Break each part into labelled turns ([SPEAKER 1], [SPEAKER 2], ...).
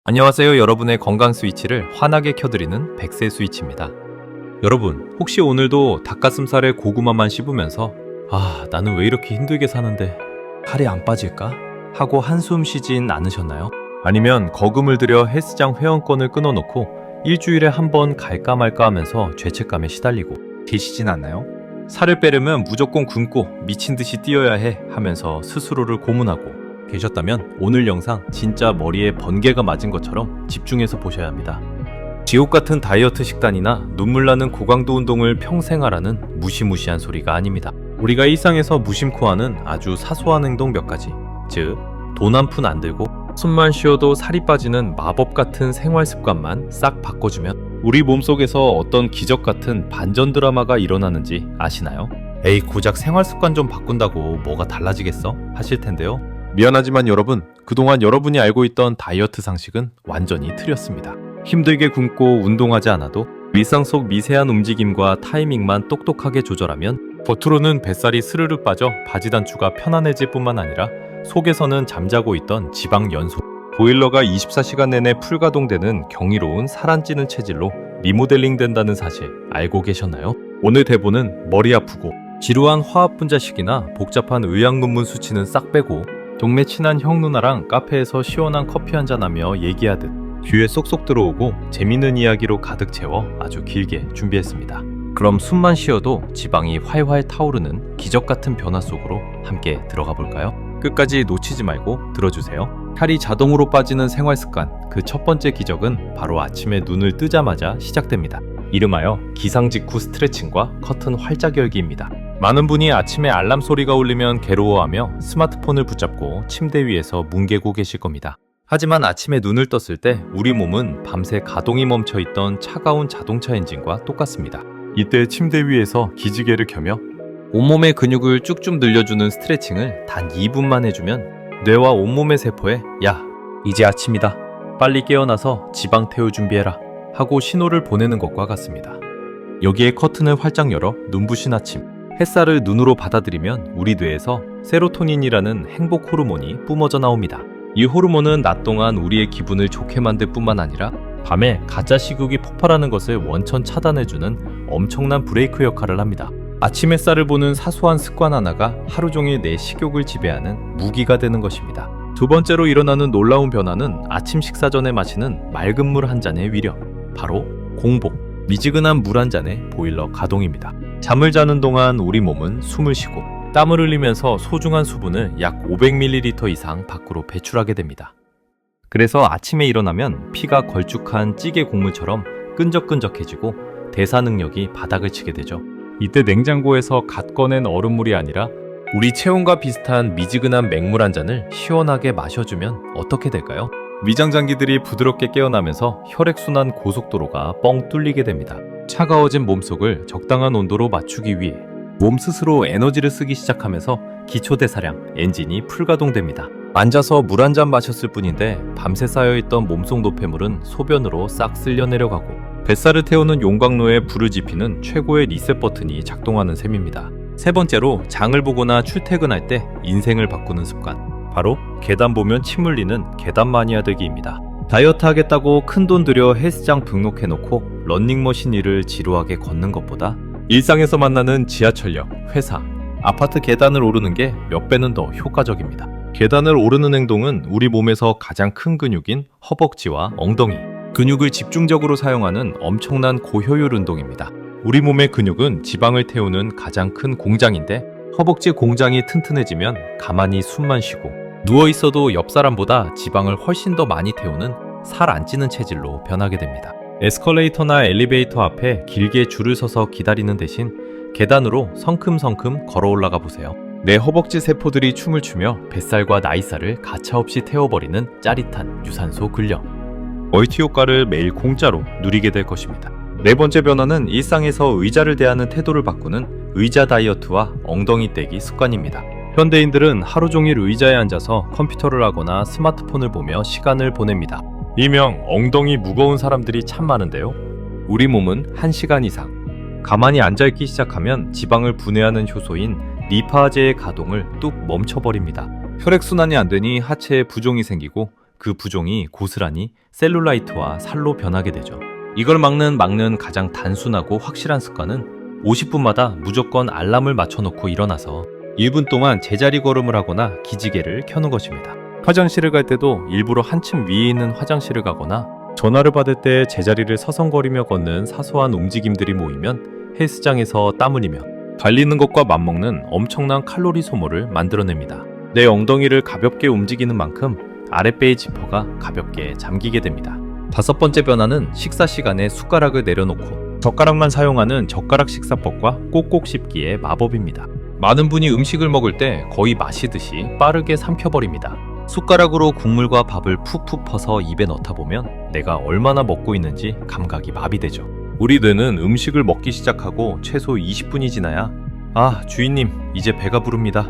[SPEAKER 1] 안녕하세요. 여러분의 건강 스위치를 환하게 켜드리는 백세 스위치입니다. 여러분, 혹시 오늘도 닭가슴살에 고구마만 씹으면서 나는 왜 이렇게 힘들게 사는데 살이 안 빠질까? 하고 한숨 쉬진 않으셨나요? 아니면 거금을 들여 헬스장 회원권을 끊어놓고 일주일에 한 번 갈까 말까 하면서 죄책감에 시달리고 계시진 않나요? 살을 빼려면 무조건 굶고 미친 듯이 뛰어야 해 하면서 스스로를 고문하고 계셨다면 오늘 영상 진짜 머리에 번개가 맞은 것처럼 집중해서 보셔야 합니다. 지옥 같은 다이어트 식단이나 눈물 나는 고강도 운동을 평생 하라는 무시무시한 소리가 아닙니다. 우리가 일상에서 무심코 하는 아주 사소한 행동 몇 가지, 즉 돈 한 푼 안 들고 숨만 쉬어도 살이 빠지는 마법 같은 생활 습관만 싹 바꿔주면 우리 몸속에서 어떤 기적 같은 반전 드라마가 일어나는지 아시나요? 에이, 고작 생활 습관 좀 바꾼다고 뭐가 달라지겠어? 하실 텐데요. 미안하지만 여러분, 그동안 여러분이 알고 있던 다이어트 상식은 완전히 틀렸습니다. 힘들게 굶고 운동하지 않아도 일상 속 미세한 움직임과 타이밍만 똑똑하게 조절하면 겉으로는 뱃살이 스르르 빠져 바지 단추가 편안해질 뿐만 아니라 속에서는 잠자고 있던 지방 연소, 보일러가 24시간 내내 풀가동되는 경이로운 살 안 찌는 체질로 리모델링 된다는 사실 알고 계셨나요? 오늘 대본은 머리 아프고 지루한 화학 분자식이나 복잡한 의학 논문 수치는 싹 빼고 동네 친한 형 누나랑 카페에서 시원한 커피 한잔하며 얘기하듯 귀에 쏙쏙 들어오고 재밌는 이야기로 가득 채워 아주 길게 준비했습니다. 그럼 숨만 쉬어도 지방이 활활 타오르는 기적 같은 변화 속으로 함께 들어가 볼까요? 끝까지 놓치지 말고 들어주세요. 살이 자동으로 빠지는 생활 습관, 그 첫 번째 기적은 바로 아침에 눈을 뜨자마자 시작됩니다. 이름하여 기상 직후 스트레칭과 커튼 활짝 열기입니다. 많은 분이 아침에 알람 소리가 울리면 괴로워하며 스마트폰을 붙잡고 침대 위에서 뭉개고 계실 겁니다. 하지만 아침에 눈을 떴을 때 우리 몸은 밤새 가동이 멈춰있던 차가운 자동차 엔진과 똑같습니다. 이때 침대 위에서 기지개를 켜며 온몸의 근육을 쭉쭉 늘려주는 스트레칭을 단 2분만 해주면 뇌와 온몸의 세포에 야, 이제 아침이다. 빨리 깨어나서 지방 태울 준비해라 하고 신호를 보내는 것과 같습니다. 여기에 커튼을 활짝 열어 눈부신 아침, 햇살을 눈으로 받아들이면 우리 뇌에서 세로토닌이라는 행복 호르몬이 뿜어져 나옵니다. 이 호르몬은 낮 동안 우리의 기분을 좋게 만들 뿐만 아니라 밤에 가짜 식욕이 폭발하는 것을 원천 차단해주는 엄청난 브레이크 역할을 합니다. 아침 햇살을 보는 사소한 습관 하나가 하루 종일 내 식욕을 지배하는 무기가 되는 것입니다. 두 번째로 일어나는 놀라운 변화는 아침 식사 전에 마시는 맑은 물 한 잔의 위력, 바로 공복, 미지근한 물 한 잔의 보일러 가동입니다. 잠을 자는 동안 우리 몸은 숨을 쉬고 땀을 흘리면서 소중한 수분을 약 500ml 이상 밖으로 배출하게 됩니다. 그래서 아침에 일어나면 피가 걸쭉한 찌개 국물처럼 끈적끈적해지고 대사 능력이 바닥을 치게 되죠. 이때 냉장고에서 갓 꺼낸 얼음물이 아니라 우리 체온과 비슷한 미지근한 맹물 한 잔을 시원하게 마셔주면 어떻게 될까요? 위장장기들이 부드럽게 깨어나면서 혈액순환 고속도로가 뻥 뚫리게 됩니다. 차가워진 몸속을 적당한 온도로 맞추기 위해 몸 스스로 에너지를 쓰기 시작하면서 기초대사량, 엔진이 풀가동됩니다. 앉아서 물 한 잔 마셨을 뿐인데 밤새 쌓여있던 몸속 노폐물은 소변으로 싹 쓸려 내려가고 뱃살을 태우는 용광로에 불을 지피는 최고의 리셋 버튼이 작동하는 셈입니다. 세 번째로 장을 보거나 출퇴근할 때 인생을 바꾸는 습관, 바로 계단 보면 침 흘리는 계단 마니아 되기입니다. 다이어트 하겠다고 큰돈 들여 헬스장 등록해놓고 런닝머신 위를 지루하게 걷는 것보다 일상에서 만나는 지하철역, 회사, 아파트 계단을 오르는 게 몇 배는 더 효과적입니다. 계단을 오르는 행동은 우리 몸에서 가장 큰 근육인 허벅지와 엉덩이, 근육을 집중적으로 사용하는 엄청난 고효율 운동입니다. 우리 몸의 근육은 지방을 태우는 가장 큰 공장인데 허벅지 공장이 튼튼해지면 가만히 숨만 쉬고 누워있어도 옆 사람보다 지방을 훨씬 더 많이 태우는 살 안 찌는 체질로 변하게 됩니다. 에스컬레이터나 엘리베이터 앞에 길게 줄을 서서 기다리는 대신 계단으로 성큼성큼 걸어 올라가 보세요. 내 허벅지 세포들이 춤을 추며 뱃살과 나이살을 가차없이 태워버리는 짜릿한 유산소 근력. 멀티 효과를 매일 공짜로 누리게 될 것입니다. 네 번째 변화는 일상에서 의자를 대하는 태도를 바꾸는 의자 다이어트와 엉덩이 떼기 습관입니다. 현대인들은 하루 종일 의자에 앉아서 컴퓨터를 하거나 스마트폰을 보며 시간을 보냅니다. 일명 엉덩이 무거운 사람들이 참 많은데요. 우리 몸은 1시간 이상 가만히 앉아있기 시작하면 지방을 분해하는 효소인 리파제의 가동을 뚝 멈춰버립니다. 혈액순환이 안 되니 하체에 부종이 생기고 그 부종이 고스란히 셀룰라이트와 살로 변하게 되죠. 이걸 막는 가장 단순하고 확실한 습관은 50분마다 무조건 알람을 맞춰놓고 일어나서 1분 동안 제자리 걸음을 하거나 기지개를 켜는 것입니다. 화장실을 갈 때도 일부러 한층 위에 있는 화장실을 가거나 전화를 받을 때 제자리를 서성거리며 걷는 사소한 움직임들이 모이면 헬스장에서 땀 흘리며 달리는 것과 맞먹는 엄청난 칼로리 소모를 만들어냅니다. 내 엉덩이를 가볍게 움직이는 만큼 아랫배의 지퍼가 가볍게 잠기게 됩니다. 5번째 변화는 식사 시간에 숟가락을 내려놓고 젓가락만 사용하는 젓가락 식사법과 꼭꼭 씹기의 마법입니다. 많은 분이 음식을 먹을 때 거의 마시듯이 빠르게 삼켜버립니다. 숟가락으로 국물과 밥을 푹푹 퍼서 입에 넣다 보면 내가 얼마나 먹고 있는지 감각이 마비되죠. 우리 뇌는 음식을 먹기 시작하고 최소 20분이 지나야 아, 주인님, 이제 배가 부릅니다.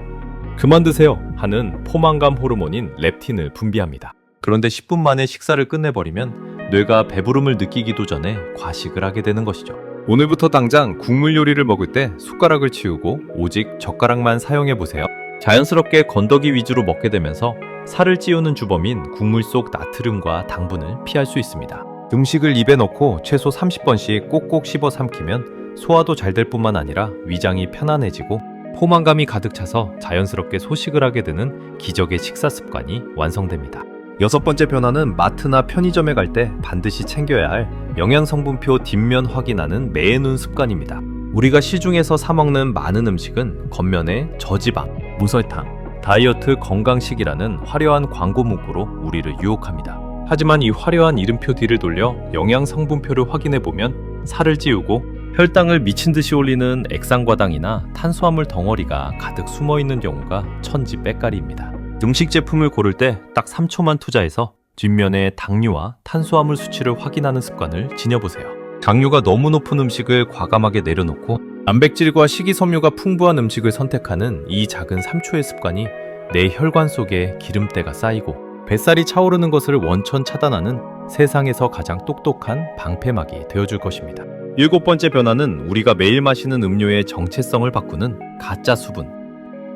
[SPEAKER 1] 그만 드세요 하는 포만감 호르몬인 렙틴을 분비합니다. 그런데 10분 만에 식사를 끝내버리면 뇌가 배부름을 느끼기도 전에 과식을 하게 되는 것이죠. 오늘부터 당장 국물 요리를 먹을 때 숟가락을 치우고 오직 젓가락만 사용해보세요. 자연스럽게 건더기 위주로 먹게 되면서 살을 찌우는 주범인 국물 속 나트륨과 당분을 피할 수 있습니다. 음식을 입에 넣고 최소 30번씩 꼭꼭 씹어 삼키면 소화도 잘 될 뿐만 아니라 위장이 편안해지고 포만감이 가득 차서 자연스럽게 소식을 하게 되는 기적의 식사 습관이 완성됩니다. 6번째 변화는 마트나 편의점에 갈 때 반드시 챙겨야 할 영양성분표 뒷면 확인하는 매의 눈 습관입니다. 우리가 시중에서 사 먹는 많은 음식은 겉면에 저지방, 무설탕, 다이어트 건강식이라는 화려한 광고 문구로 우리를 유혹합니다. 하지만 이 화려한 이름표 뒤를 돌려 영양성분표를 확인해보면 살을 찌우고 혈당을 미친 듯이 올리는 액상과당이나 탄수화물 덩어리가 가득 숨어있는 경우가 천지빼까리입니다. 음식 제품을 고를 때 딱 3초만 투자해서 뒷면에 당류와 탄수화물 수치를 확인하는 습관을 지녀보세요. 당류가 너무 높은 음식을 과감하게 내려놓고 단백질과 식이섬유가 풍부한 음식을 선택하는 이 작은 3초의 습관이 내 혈관 속에 기름때가 쌓이고 뱃살이 차오르는 것을 원천 차단하는 세상에서 가장 똑똑한 방패막이 되어줄 것입니다. 7번째 변화는 우리가 매일 마시는 음료의 정체성을 바꾸는 가짜 수분.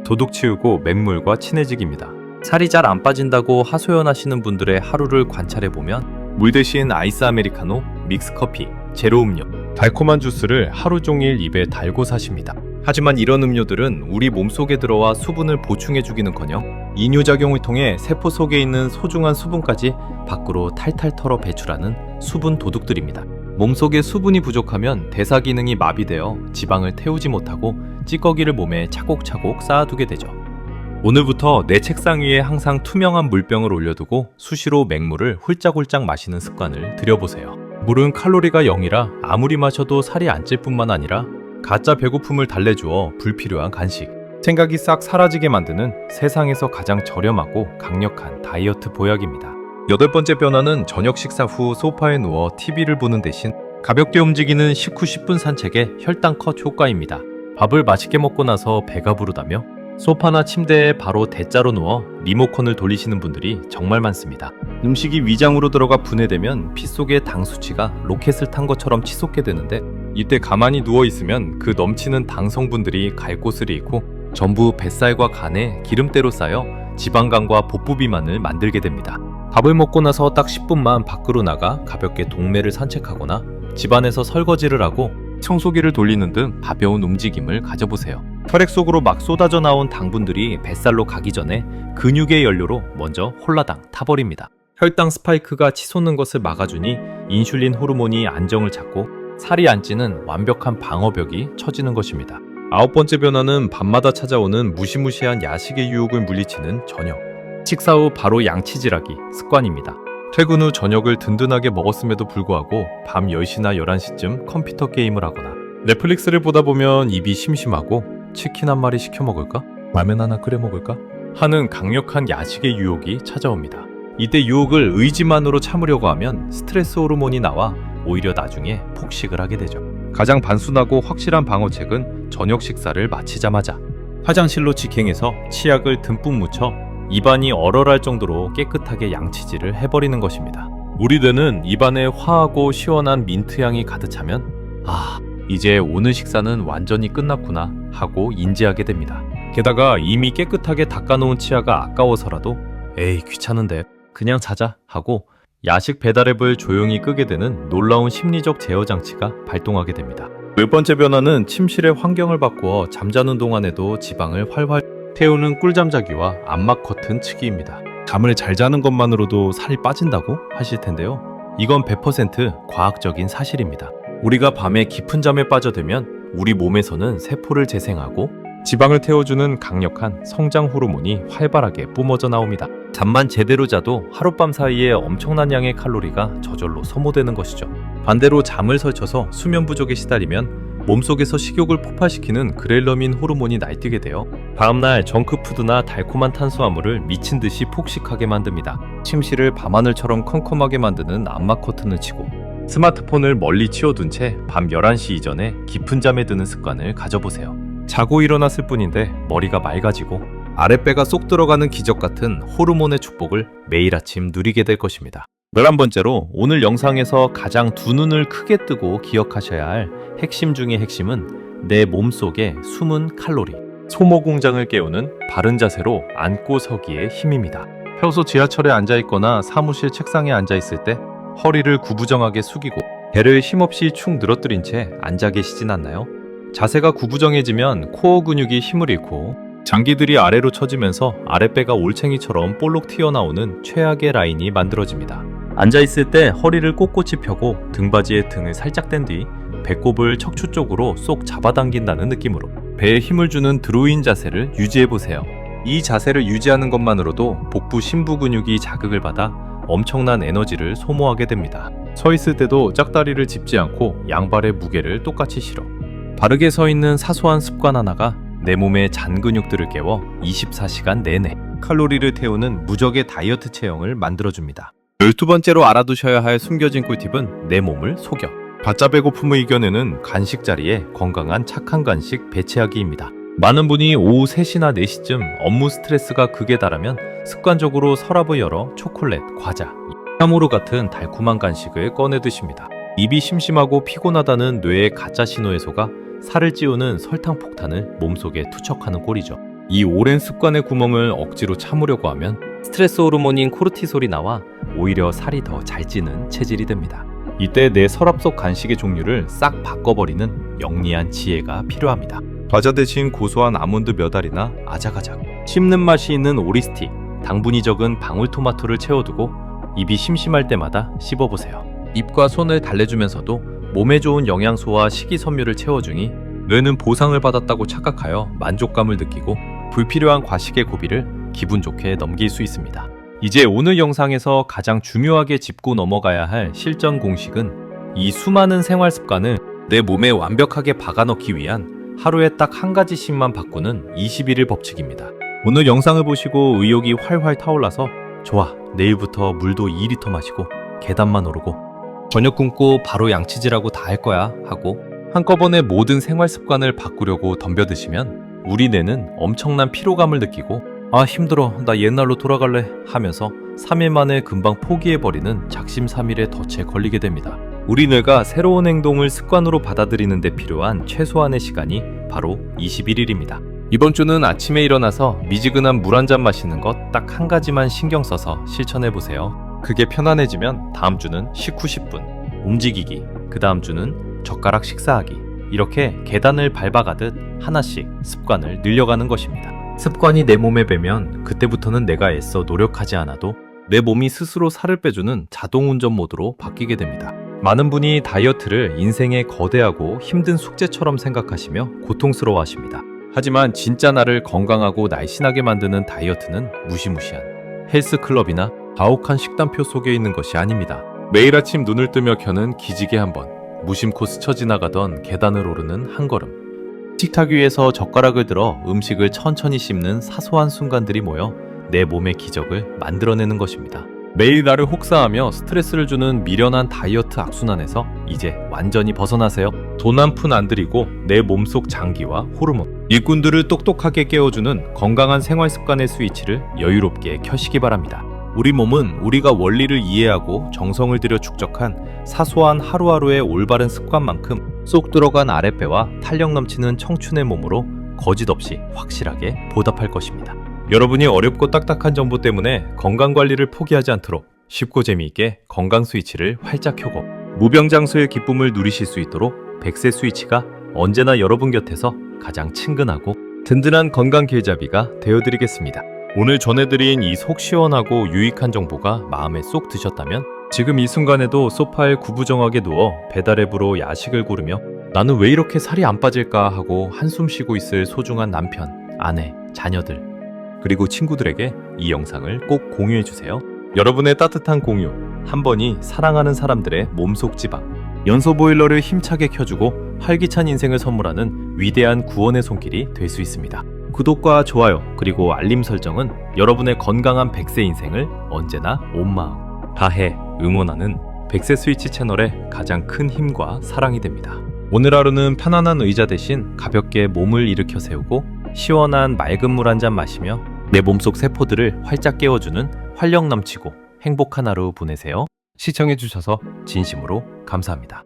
[SPEAKER 1] 도둑 치우고 맹물과 친해지기입니다. 살이 잘 안 빠진다고 하소연하시는 분들의 하루를 관찰해보면 물 대신 아이스 아메리카노, 믹스커피, 제로 음료, 달콤한 주스를 하루 종일 입에 달고 사십니다. 하지만 이런 음료들은 우리 몸속에 들어와 수분을 보충해주기는커녕 이뇨작용을 통해 세포 속에 있는 소중한 수분까지 밖으로 탈탈 털어 배출하는 수분 도둑들입니다. 몸속에 수분이 부족하면 대사 기능이 마비되어 지방을 태우지 못하고 찌꺼기를 몸에 차곡차곡 쌓아두게 되죠. 오늘부터 내 책상 위에 항상 투명한 물병을 올려두고 수시로 맹물을 훌짝훌짝 마시는 습관을 들여보세요. 물은 칼로리가 0이라 아무리 마셔도 살이 안 찔 뿐만 아니라 가짜 배고픔을 달래주어 불필요한 간식, 생각이 싹 사라지게 만드는 세상에서 가장 저렴하고 강력한 다이어트 보약입니다. 8번째 변화는 저녁 식사 후 소파에 누워 TV를 보는 대신 가볍게 움직이는 식후 10분 산책의 혈당 컷 효과입니다. 밥을 맛있게 먹고 나서 배가 부르다며 소파나 침대에 바로 대자로 누워 리모컨을 돌리시는 분들이 정말 많습니다. 음식이 위장으로 들어가 분해되면 피 속의 당 수치가 로켓을 탄 것처럼 치솟게 되는데 이때 가만히 누워있으면 그 넘치는 당 성분들이 갈 곳을 잃고 전부 뱃살과 간에 기름때로 쌓여 지방간과 복부 비만을 만들게 됩니다. 밥을 먹고 나서 딱 10분만 밖으로 나가 가볍게 동네를 산책하거나 집안에서 설거지를 하고 청소기를 돌리는 등 가벼운 움직임을 가져보세요. 혈액 속으로 막 쏟아져 나온 당분들이 뱃살로 가기 전에 근육의 연료로 먼저 홀라당 타버립니다. 혈당 스파이크가 치솟는 것을 막아주니 인슐린 호르몬이 안정을 찾고 살이 안 찌는 완벽한 방어벽이 쳐지는 것입니다. 9번째 변화는 밤마다 찾아오는 무시무시한 야식의 유혹을 물리치는 저녁. 식사 후 바로 양치질하기 습관입니다. 퇴근 후 저녁을 든든하게 먹었음에도 불구하고 밤 10시나 11시쯤 컴퓨터 게임을 하거나 넷플릭스를 보다 보면 입이 심심하고 치킨 한 마리 시켜 먹을까? 라면 하나 끓여 먹을까? 하는 강력한 야식의 유혹이 찾아옵니다. 이때 유혹을 의지만으로 참으려고 하면 스트레스 호르몬이 나와 오히려 나중에 폭식을 하게 되죠. 가장 단순하고 확실한 방어책은 저녁 식사를 마치자마자 화장실로 직행해서 치약을 듬뿍 묻혀 입안이 얼얼할 정도로 깨끗하게 양치질을 해버리는 것입니다. 우리 뇌는 입안에 화하고 시원한 민트향이 가득 차면 이제 오늘 식사는 완전히 끝났구나 하고 인지하게 됩니다. 게다가 이미 깨끗하게 닦아놓은 치아가 아까워서라도 에이 귀찮은데 그냥 자자 하고 야식 배달앱을 조용히 끄게 되는 놀라운 심리적 제어 장치가 발동하게 됩니다. 두 번째 변화는 침실의 환경을 바꾸어 잠자는 동안에도 지방을 활활 태우는 꿀잠 자기와 암막 커튼 치기입니다. 잠을 잘 자는 것만으로도 살이 빠진다고 하실 텐데요. 이건 100% 과학적인 사실입니다. 우리가 밤에 깊은 잠에 빠져들면 우리 몸에서는 세포를 재생하고 지방을 태워주는 강력한 성장 호르몬이 활발하게 뿜어져 나옵니다. 잠만 제대로 자도 하룻밤 사이에 엄청난 양의 칼로리가 저절로 소모되는 것이죠. 반대로 잠을 설쳐서 수면 부족에 시달리면 몸속에서 식욕을 폭발시키는 그렐러민 호르몬이 날뛰게 되어 다음날 정크푸드나 달콤한 탄수화물을 미친 듯이 폭식하게 만듭니다. 침실을 밤하늘처럼 컴컴하게 만드는 암막 커튼을 치고 스마트폰을 멀리 치워둔 채 밤 11시 이전에 깊은 잠에 드는 습관을 가져보세요. 자고 일어났을 뿐인데 머리가 맑아지고 아랫배가 쏙 들어가는 기적 같은 호르몬의 축복을 매일 아침 누리게 될 것입니다. 11번째로 오늘 영상에서 가장 두 눈을 크게 뜨고 기억하셔야 할 핵심 중의 핵심은 내 몸속의 숨은 칼로리, 소모 공장을 깨우는 바른 자세로 앉고 서기의 힘입니다. 평소 지하철에 앉아있거나 사무실 책상에 앉아있을 때 허리를 구부정하게 숙이고 배를 힘없이 축 늘어뜨린 채 앉아 계시진 않나요? 자세가 구부정해지면 코어 근육이 힘을 잃고 장기들이 아래로 처지면서 아랫배가 올챙이처럼 볼록 튀어나오는 최악의 라인이 만들어집니다. 앉아있을 때 허리를 꼿꼿이 펴고 등받이에 등을 살짝 댄 뒤 배꼽을 척추 쪽으로 쏙 잡아당긴다는 느낌으로 배에 힘을 주는 드로인 자세를 유지해보세요. 이 자세를 유지하는 것만으로도 복부 심부 근육이 자극을 받아 엄청난 에너지를 소모하게 됩니다. 서 있을 때도 짝다리를 짚지 않고 양발의 무게를 똑같이 실어 바르게 서 있는 사소한 습관 하나가 내 몸의 잔 근육들을 깨워 24시간 내내 칼로리를 태우는 무적의 다이어트 체형을 만들어줍니다. 12번째로 알아두셔야 할 숨겨진 꿀팁은 내 몸을 속여 바짝 배고픔을 이겨내는 간식 자리에 건강한 착한 간식 배치하기입니다. 많은 분이 오후 3시나 4시쯤 업무 스트레스가 극에 달하면 습관적으로 서랍을 열어 초콜릿, 과자, 카모르 같은 달콤한 간식을 꺼내 드십니다. 입이 심심하고 피곤하다는 뇌의 가짜 신호에서가 살을 찌우는 설탕 폭탄을 몸속에 투척하는 꼴이죠. 이 오랜 습관의 구멍을 억지로 참으려고 하면 스트레스 호르몬인 코르티솔이 나와 오히려 살이 더 잘 찌는 체질이 됩니다. 이때 내 서랍 속 간식의 종류를 싹 바꿔버리는 영리한 지혜가 필요합니다. 과자 대신 고소한 아몬드 몇 알이나 아작아작 씹는 맛이 있는 오리스틱, 당분이 적은 방울토마토를 채워두고 입이 심심할 때마다 씹어보세요. 입과 손을 달래주면서도 몸에 좋은 영양소와 식이섬유를 채워주니 뇌는 보상을 받았다고 착각하여 만족감을 느끼고 불필요한 과식의 고비를 기분 좋게 넘길 수 있습니다. 이제 오늘 영상에서 가장 중요하게 짚고 넘어가야 할 실전 공식은 이 수많은 생활 습관을 내 몸에 완벽하게 박아넣기 위한 하루에 딱 한 가지씩만 바꾸는 21일 법칙입니다. 오늘 영상을 보시고 의욕이 활활 타올라서 좋아, 내일부터 물도 2리터 마시고 계단만 오르고 저녁 굶고 바로 양치질하고 다 할 거야 하고 한꺼번에 모든 생활 습관을 바꾸려고 덤벼드시면 우리 뇌는 엄청난 피로감을 느끼고 아 힘들어 나 옛날로 돌아갈래 하면서 3일 만에 금방 포기해버리는 작심삼일의 덫에 걸리게 됩니다. 우리 뇌가 새로운 행동을 습관으로 받아들이는 데 필요한 최소한의 시간이 바로 21일입니다. 이번 주는 아침에 일어나서 미지근한 물 한 잔 마시는 것 딱 한 가지만 신경 써서 실천해보세요. 그게 편안해지면 다음 주는 식후 10분 움직이기, 그 다음 주는 젓가락 식사하기, 이렇게 계단을 밟아가듯 하나씩 습관을 늘려가는 것입니다. 습관이 내 몸에 배면 그때부터는 내가 애써 노력하지 않아도 내 몸이 스스로 살을 빼주는 자동운전 모드로 바뀌게 됩니다. 많은 분이 다이어트를 인생의 거대하고 힘든 숙제처럼 생각하시며 고통스러워하십니다. 하지만 진짜 나를 건강하고 날씬하게 만드는 다이어트는 무시무시한 헬스클럽이나 가혹한 식단표 속에 있는 것이 아닙니다. 매일 아침 눈을 뜨며 켜는 기지개 한 번, 무심코 스쳐 지나가던 계단을 오르는 한 걸음, 식탁 위에서 젓가락을 들어 음식을 천천히 씹는 사소한 순간들이 모여 내 몸의 기적을 만들어내는 것입니다. 매일 나를 혹사하며 스트레스를 주는 미련한 다이어트 악순환에서 이제 완전히 벗어나세요. 돈 한 푼 안 들이고 내 몸속 장기와 호르몬, 일꾼들을 똑똑하게 깨워주는 건강한 생활 습관의 스위치를 여유롭게 켜시기 바랍니다. 우리 몸은 우리가 원리를 이해하고 정성을 들여 축적한 사소한 하루하루의 올바른 습관만큼 쏙 들어간 아랫배와 탄력 넘치는 청춘의 몸으로 거짓없이 확실하게 보답할 것입니다. 여러분이 어렵고 딱딱한 정보 때문에 건강관리를 포기하지 않도록 쉽고 재미있게 건강 스위치를 활짝 켜고 무병장수의 기쁨을 누리실 수 있도록 백세 스위치가 언제나 여러분 곁에서 가장 친근하고 든든한 건강 길잡이가 되어드리겠습니다. 오늘 전해드린 이 속 시원하고 유익한 정보가 마음에 쏙 드셨다면 지금 이 순간에도 소파에 구부정하게 누워 배달 앱으로 야식을 고르며 나는 왜 이렇게 살이 안 빠질까 하고 한숨 쉬고 있을 소중한 남편, 아내, 자녀들 그리고 친구들에게 이 영상을 꼭 공유해주세요. 여러분의 따뜻한 공유 한 번이 사랑하는 사람들의 몸속 지방 연소 보일러를 힘차게 켜주고 활기찬 인생을 선물하는 위대한 구원의 손길이 될 수 있습니다. 구독과 좋아요 그리고 알림 설정은 여러분의 건강한 100세 인생을 언제나 온 마음 다해 응원하는 100세 스위치 채널의 가장 큰 힘과 사랑이 됩니다. 오늘 하루는 편안한 의자 대신 가볍게 몸을 일으켜 세우고 시원한 맑은 물 한 잔 마시며 내 몸속 세포들을 활짝 깨워주는 활력 넘치고 행복한 하루 보내세요. 시청해주셔서 진심으로 감사합니다.